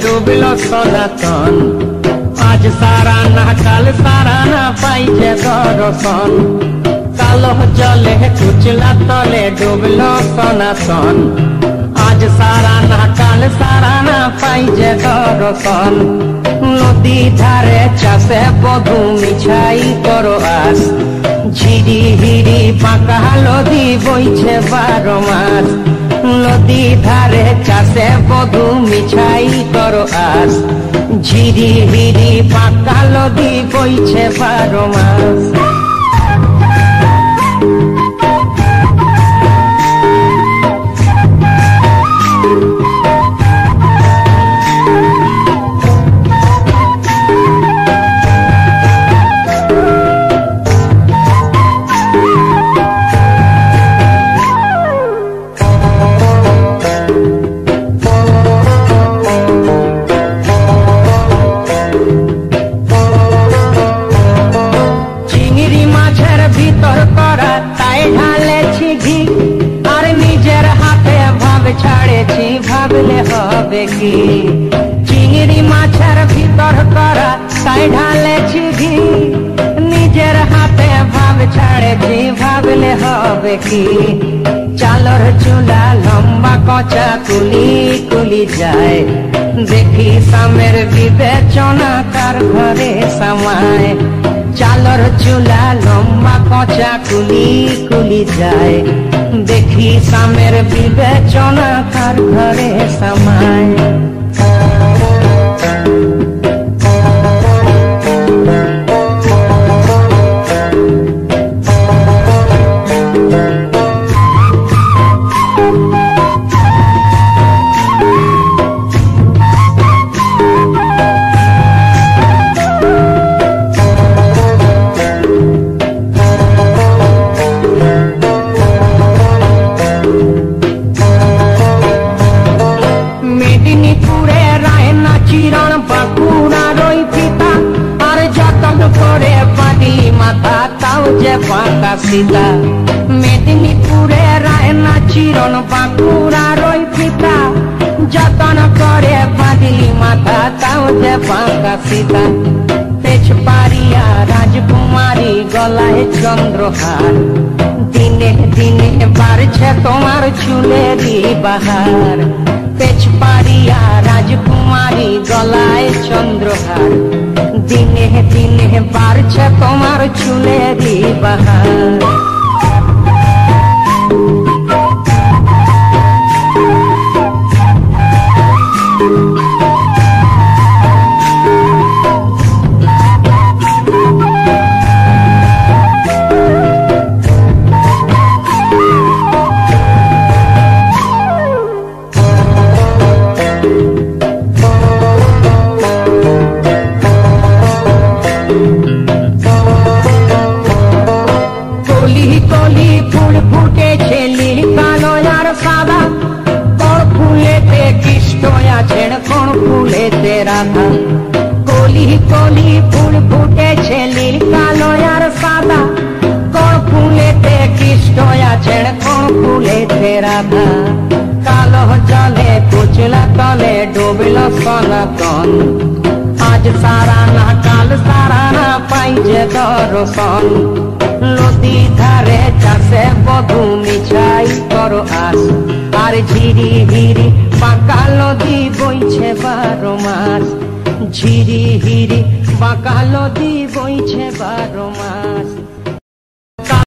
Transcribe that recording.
ডুবলো সনাতন। আজ সারা না কাল সারা না পাইছে দর্শন। কালো জলে কুচলা তলে ডুবলো সনাতন। আজ সারা না কাল সারা না পাইছে দর্শন। নদী ধারে চাষে বধু মিছাই করো আস। ঝিরি হিরি পাকা নদী বইছে 12 মাস। নদী ধারে চাষে বধু মিছাই করো আস। ঝিরি হিরি পাকা নদী বইছে 12 মাস। ছাড়েছি ভাবলে হবে কি। চিংড়ি মাছের ভিতর করা তাই ঢালেছি ঘি। নিজের হাতে ভাব ছাড়েছি ভাবলে হবে কি। চালর চুলা লম্বা কচা কুলি কুলি যায়। দেখি সামের বিবেচনা কার ঘরে সামায়। চালর চুলা লম্বা কচা কুলি কুলি যায়। দেখি সামের বিবেচনা কার ঘরে সামায়। পাকা সীতা মেদিনীপুরে রায়না চিরন বাঁকুড়ার ওই পিতা। যতন করে বাঁধি মাথা তাও যে পাকা সীতা। তেজ পারিয়া রাজকুমারী গলায় চন্দ্রহার। দিনে দিনে বাড়ছে তোমার চুলেরই বাহার। তেজ পারিয়া রাজকুমারী গলায় চন্দ্রহার। দিনে দিনে বাড়ছে তোমার চুলেরই বাহার। রাধা কলি কলি ফুল ফুটেছে নীল কালো আর সাদা। কোন ফুলেতে কৃষ্ণ আছেন কোন ফুলেতে রাধা। কালো জলে কুচলা তলে ডুবল সনাতন। আজ সারা না কাল সারা না পাইছে দর্শন। নদী ধারে চাষে বধু মিছাই করো আস। আর ঝিরি হিরি বাঁকা নদী বইছে 12 মাস। ঝিরি হিরি বাঁকা নদী বইছে 12 মাস।